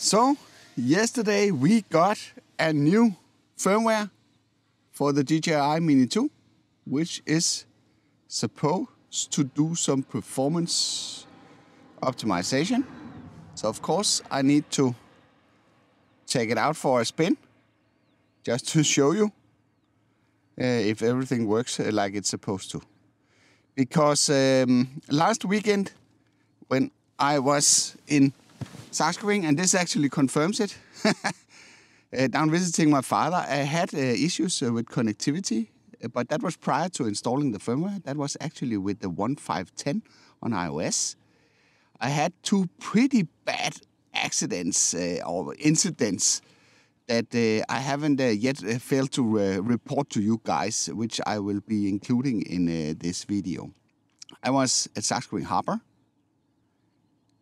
So, yesterday we got a new firmware for the DJI Mini 2, which is supposed to do some performance optimization. So of course I need to take it out for a spin just to show you if everything works like it's supposed to. Because last weekend when I was in Saskatchewan, and this actually confirms it, down visiting my father, I had issues with connectivity, but that was prior to installing the firmware. That was actually with the 1.5.10 on iOS. I had two pretty bad accidents or incidents that I haven't yet failed to report to you guys, which I will be including in this video. I was at Saskatchewan Harbor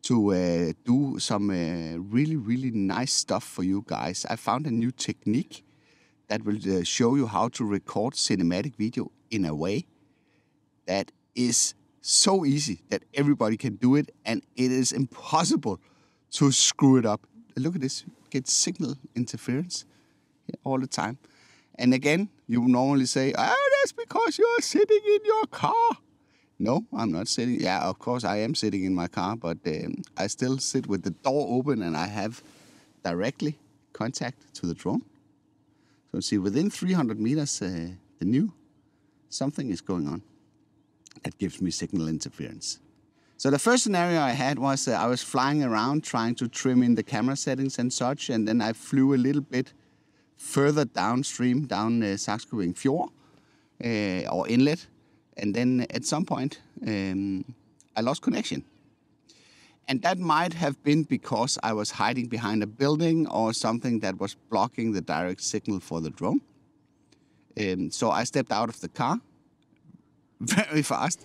to do some really nice stuff for you guys. I found a new technique that will show you how to record cinematic video in a way that is so easy that everybody can do it, and it is impossible to screw it up. Look at this, get signal interference all the time. And again, you normally say, oh, that's because you're sitting in your car. No, I'm not sitting. Yeah, of course I am sitting in my car, but I still sit with the door open and I have directly contact to the drone. So see, within 300 meters, something is going on that gives me signal interference. So the first scenario I had was I was flying around trying to trim in the camera settings and such, and then I flew a little bit further downstream, down Saskatchewan Fjord or inlet. And then at some point, I lost connection. And that might have been because I was hiding behind a building or something that was blocking the direct signal for the drone. So I stepped out of the car very fast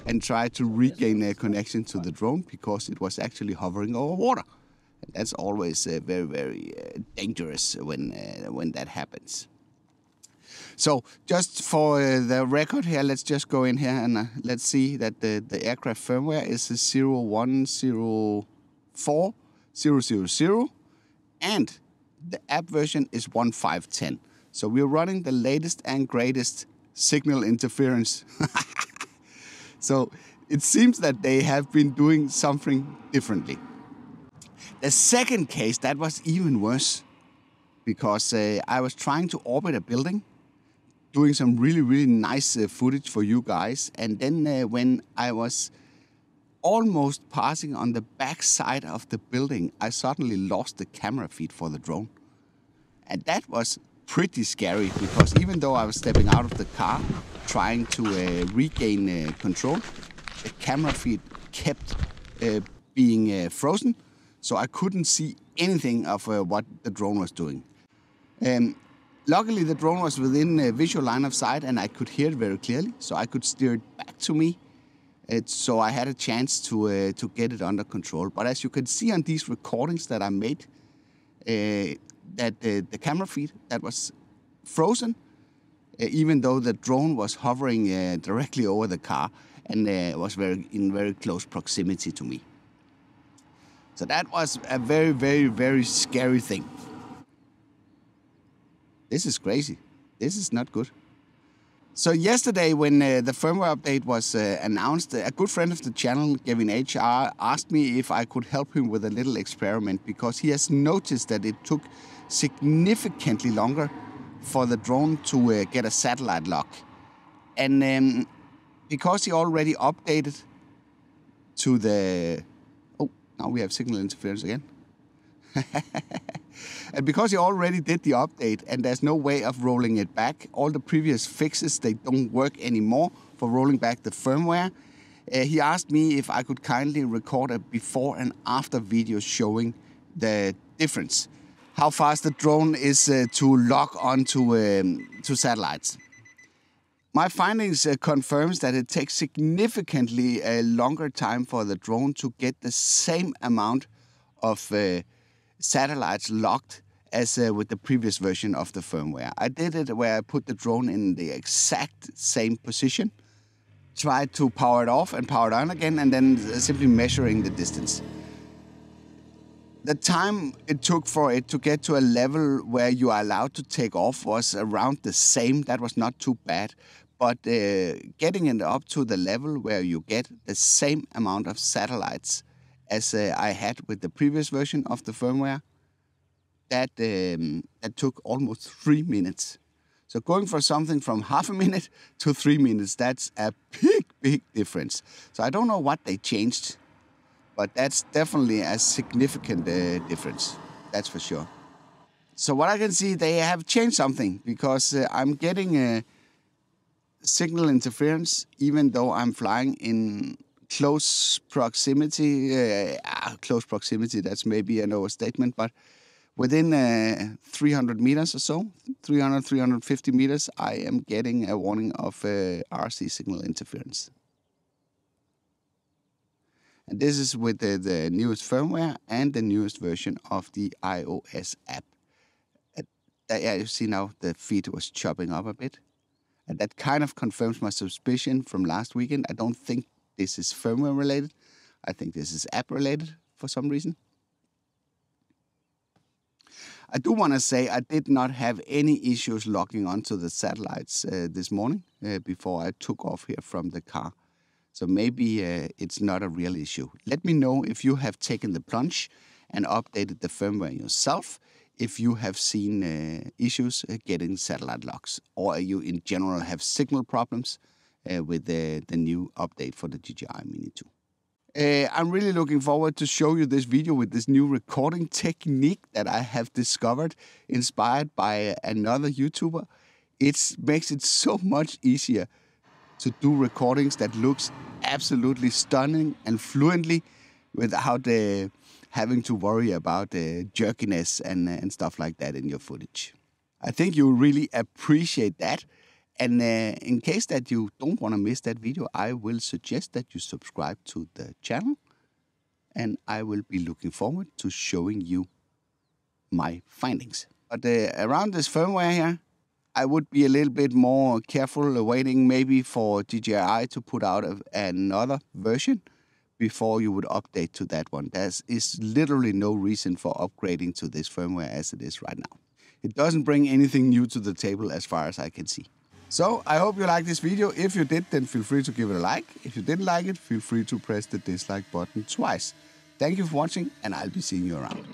and tried to regain a connection to the drone because it was actually hovering over water. And that's always very dangerous when that happens. So just for the record here, let's just go in here and let's see that the aircraft firmware is 01.04.0000 and the app version is 1.5.10. So we're running the latest and greatest signal interference. So it seems that they have been doing something differently. The second case, that was even worse because I was trying to orbit a building, doing some really nice footage for you guys. And then when I was almost passing on the back side of the building, I suddenly lost the camera feed for the drone. And that was pretty scary because even though I was stepping out of the car trying to regain control, the camera feed kept being frozen. So I couldn't see anything of what the drone was doing. Luckily, the drone was within a visual line of sight and I could hear it very clearly, so I could steer it back to me. So I had a chance to get it under control. But as you can see on these recordings that I made, that the camera feed that was frozen, even though the drone was hovering directly over the car and was in very close proximity to me. So that was a very scary thing. This is crazy. This is not good. So yesterday when the firmware update was announced, a good friend of the channel, Gavin HR, asked me if I could help him with a little experiment because he has noticed that it took significantly longer for the drone to get a satellite lock. And because he already updated to the... Oh, now we have signal interference again. And because he already did the update and there's no way of rolling it back, all the previous fixes, they don't work anymore for rolling back the firmware. He asked me if I could kindly record a before and after video showing the difference. How fast the drone is to lock onto to satellites. My findings confirms that it takes significantly a longer time for the drone to get the same amount of satellites locked as with the previous version of the firmware. I did it where I put the drone in the exact same position, tried to power it off and power it on again, and then simply measuring the distance. The time it took for it to get to a level where you are allowed to take off was around the same. That was not too bad. But getting it up to the level where you get the same amount of satellites as I had with the previous version of the firmware, that took almost 3 minutes. So going for something from half a minute to 3 minutes, that's a big difference. So I don't know what they changed, but that's definitely a significant difference. That's for sure. So what I can see, they have changed something, because I'm getting signal interference even though I'm flying in close proximity. Close proximity, that's maybe an overstatement, but within 300 meters or so, 350 meters, I am getting a warning of RC signal interference. And this is with the newest firmware and the newest version of the iOS app. Yeah, you see now the feed was chopping up a bit. And that kind of confirms my suspicion from last weekend. I don't think this is firmware related. I think this is app related for some reason. I do want to say I did not have any issues logging onto the satellites this morning before I took off here from the car. So maybe it's not a real issue. Let me know if you have taken the plunge and updated the firmware yourself, if you have seen issues getting satellite logs, or you in general have signal problems with the new update for the DJI Mini 2. I'm really looking forward to show you this video with this new recording technique that I have discovered, inspired by another YouTuber. It makes it so much easier to do recordings that looks absolutely stunning and fluently without having to worry about jerkiness and stuff like that in your footage. I think you'll really appreciate that. And in case that you don't want to miss that video, I will suggest that you subscribe to the channel. And I will be looking forward to showing you my findings. But around this firmware here, I would be a little bit more careful waiting maybe for DJI to put out another version before you would update to that one. There is literally no reason for upgrading to this firmware as it is right now. It doesn't bring anything new to the table as far as I can see. So I hope you liked this video. If you did, then feel free to give it a like. If you didn't like it, feel free to press the dislike button twice. Thank you for watching, and I'll be seeing you around.